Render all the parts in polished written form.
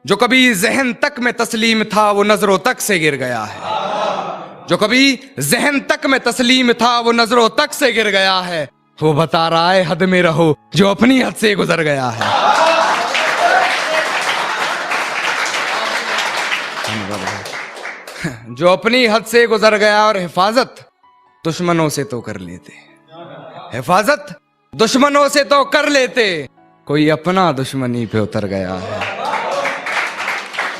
जो कभी जहन तक में तस्लीम था वो नजरों तक से गिर गया है। जो कभी जहन तक में तस्लीम था वो नजरों तक से गिर गया है। वो बता रहा है हद में रहो जो अपनी हद से गुजर गया है। जो अपनी हद से गुजर गया और हिफाजत दुश्मनों से तो कर लेते, हिफाजत दुश्मनों से तो कर लेते। कोई अपना दुश्मनी पे उतर गया है,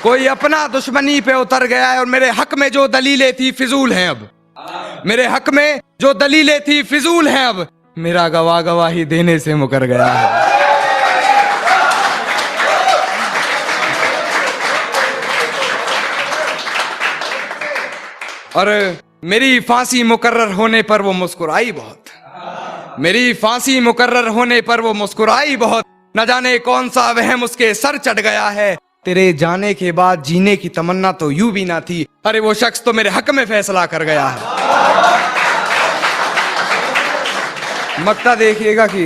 कोई अपना दुश्मनी पे उतर गया है। और मेरे हक में जो दलीलें थी फिजूल हैं अब, मेरे हक में जो दलीलें थी फिजूल हैं अब। मेरा गवाही देने से मुकर गया है। और मेरी फांसी मुकर्रर होने पर वो मुस्कुराई बहुत, मेरी फांसी मुकर्रर होने पर वो मुस्कुराई बहुत। न जाने कौन सा वहम उसके सर चढ़ गया है। तेरे जाने के बाद जीने की तमन्ना तो यूं भी ना थी। अरे वो शख्स तो मेरे हक में फैसला कर गया है। मक्ता देखिएगा कि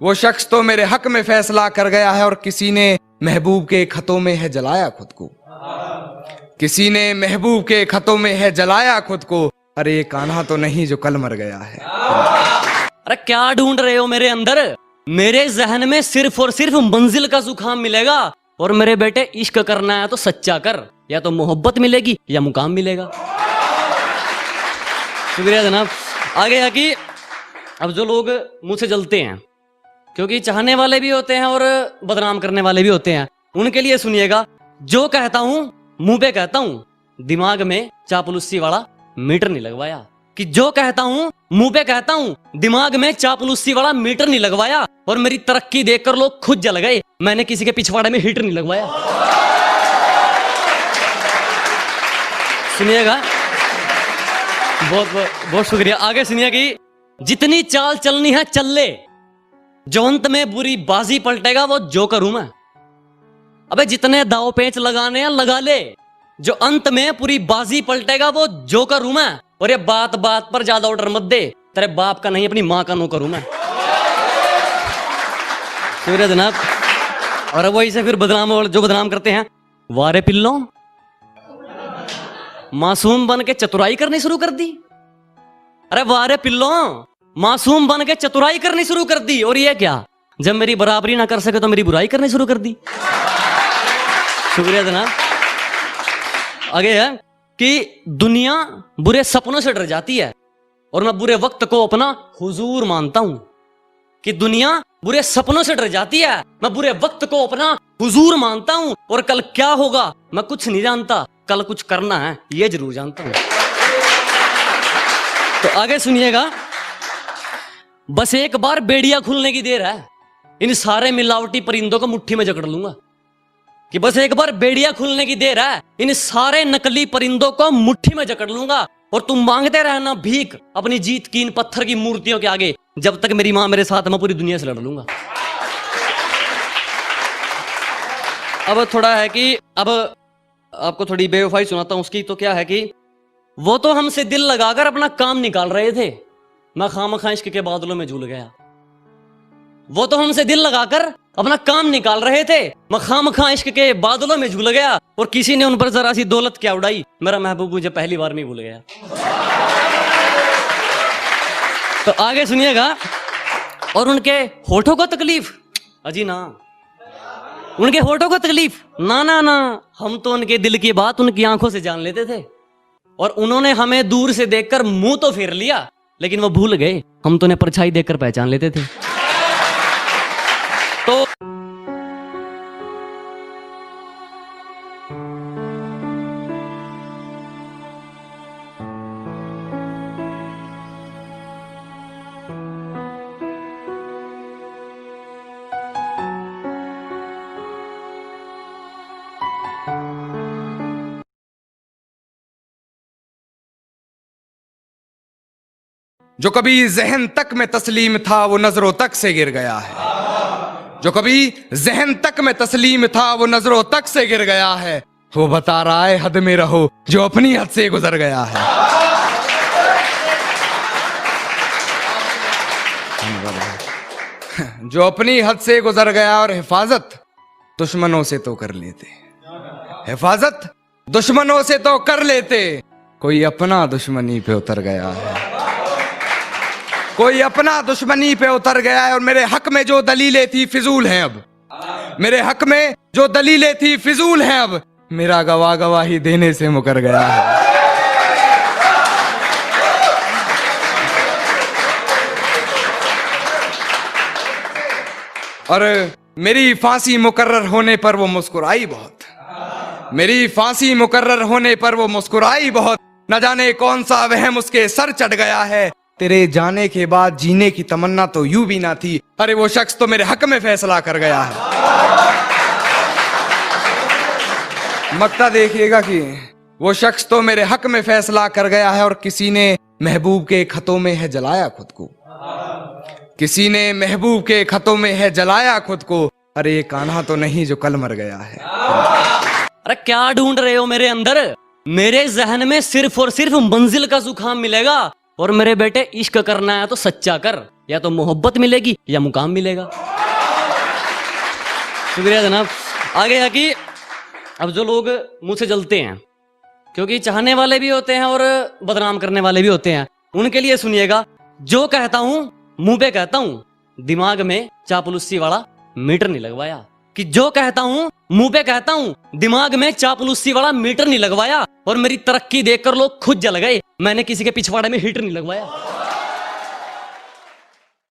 वो शख्स तो मेरे हक में फैसला कर गया है। और किसी ने महबूब के खतों में है जलाया खुद को, किसी ने महबूब के खतों में है जलाया खुद को। अरे ये कान्हा तो नहीं जो कल मर गया है। अरे क्या ढूंढ रहे हो मेरे अंदर? मेरे जहन में सिर्फ और सिर्फ मंजिल का जुकाम मिलेगा। और मेरे बेटे इश्क करना है तो सच्चा कर, या तो मोहब्बत मिलेगी या मुकाम मिलेगा। शुक्रिया जनाब। आगे है कि अब जो लोग मुंह से जलते हैं, क्योंकि चाहने वाले भी होते हैं और बदनाम करने वाले भी होते हैं, उनके लिए सुनिएगा। जो कहता हूं मुंह पे कहता हूं, दिमाग में चापलूसी वाला मीटर नहीं लगवाया। कि जो कहता हूं मुंह पे कहता हूं, दिमाग में चापलूसी वाला मीटर नहीं लगवाया। और मेरी तरक्की देखकर लोग खुद जल गए, मैंने किसी के पिछवाड़े में हीटर नहीं लगवाया। सुनिएगा, बहुत बहुत शुक्रिया। आगे सुनिए कि जितनी चाल चलनी है चल ले, जो अंत में बुरी बाजी पलटेगा वो जोकर हूं मैं। अबे जितने दाव पेच लगाने हैं लगा ले, जो अंत में पूरी बाजी पलटेगा वो जोकर हूं मैं। और ये बात बात पर ज्यादा ऑर्डर मत दे, तेरे बाप का नहीं अपनी मां का नौकर हूं मैं। शुक्रिया जनाब। और वही से फिर बदनाम, और जो बदनाम करते हैं, वारे पिल्लो मासूम बन के चतुराई करनी शुरू कर दी। अरे वारे पिल्लो मासूम बन के चतुराई करनी शुरू कर दी। और ये क्या, जब मेरी बराबरी ना कर सके तो मेरी बुराई करनी शुरू कर दी। शुक्रिया जनाब। आगे है कि दुनिया बुरे सपनों से डर जाती है और मैं बुरे वक्त को अपना हुजूर मानता हूं। कि दुनिया बुरे सपनों से डर जाती है, मैं बुरे वक्त को अपना हुजूर मानता हूं। और कल क्या होगा मैं कुछ नहीं जानता, कल कुछ करना है ये जरूर जानता हूं। तो आगे सुनिएगा। बस एक बार बेड़िया खुलने की देर है, इन सारे मिलावटी परिंदों को मुट्ठी में जकड़ लूंगा। कि बस एक बार बेड़िया खुलने की देर है, इन सारे नकली परिंदों को मुट्ठी में जकड़ लूंगा। और तुम मांगते रहना भीख अपनी जीत की इन पत्थर की मूर्तियों के आगे। जब तक मेरी मां मेरे साथ, मैं पूरी दुनिया से लड़ लूंगा। अब थोड़ा है कि अब आपको थोड़ी बेवफाई सुनाता हूं उसकी। तो क्या है कि वो तो हमसे दिल लगाकर अपना काम निकाल रहे थे, मैं खामखा इश्क के बादलों में झूल गया। वो तो हमसे दिल लगाकर अपना काम निकाल रहे थे, मैं खामखा इश्क के बादलों में झूल गया। और किसी ने उन पर जरा सी दौलत क्या उड़ाई, मेरा महबूब मुझे पहली बार में भूल गया। तो आगे सुनिएगा। और उनके होठों को तकलीफ, अजी ना, उनके होठों को तकलीफ ना ना ना, हम तो उनके दिल की बात उनकी आंखों से जान लेते थे। और उन्होंने हमें दूर से देखकर मुंह तो फेर लिया, लेकिन वो भूल गए हम तो उन्हें परछाई देखकर पहचान लेते थे। तो जो कभी जहन तक में तस्लीम था वो नजरों तक से गिर गया है। जो कभी जहन तक में तस्लीम था वो नजरों तक से गिर गया है। वो बता रहा है हद में रहो जो अपनी हद से गुजर गया है। जो अपनी हद से गुजर गया और हिफाजत दुश्मनों से तो कर लेते, हिफाजत दुश्मनों से तो कर लेते, कोई अपना दुश्मनी पे उतर गया है। कोई अपना दुश्मनी पे उतर गया है और मेरे हक में जो दलीलें थी फिजूल हैं अब। मेरे हक में जो दलीलें थी फिजूल हैं अब। मेरा गवाही देने से मुकर गया है। और मेरी फांसी मुकर्रर होने पर वो मुस्कुराई बहुत। मेरी फांसी मुकर्रर होने पर वो मुस्कुराई बहुत। न जाने कौन सा वहम उसके सर चढ़ गया है। तेरे जाने के बाद जीने की तमन्ना तो यूं भी ना थी। अरे वो शख्स तो मेरे हक में फैसला कर गया है। मक्ता देखिएगा कि वो शख्स तो मेरे हक में फैसला कर गया है। और किसी ने महबूब के खतों में है जलाया खुद को। किसी ने महबूब के खतों में है जलाया खुद को। अरे ये कान्हा तो नहीं जो कल मर गया है। अरे क्या ढूंढ रहे हो मेरे अंदर? मेरे जहन में सिर्फ और सिर्फ मंजिल का जुकाम मिलेगा। और मेरे बेटे इश्क करना है तो सच्चा कर, या तो मोहब्बत मिलेगी या मुकाम मिलेगा। शुक्रिया जनाब। आगे है कि अब जो लोग मुझसे जलते हैं, क्योंकि चाहने वाले भी होते हैं और बदनाम करने वाले भी होते हैं, उनके लिए सुनिएगा, जो कहता हूं मुंह पे कहता हूं, दिमाग में चापलूसी वाला मीटर नहीं लगवाया। कि जो कहता हूं मुंह पे कहता हूं, दिमाग में चापलूसी वाला मीटर नहीं लगवाया। और मेरी तरक्की देखकर लोग खुद जल गए, मैंने किसी के पिछवाड़े में हीटर नहीं लगवाया।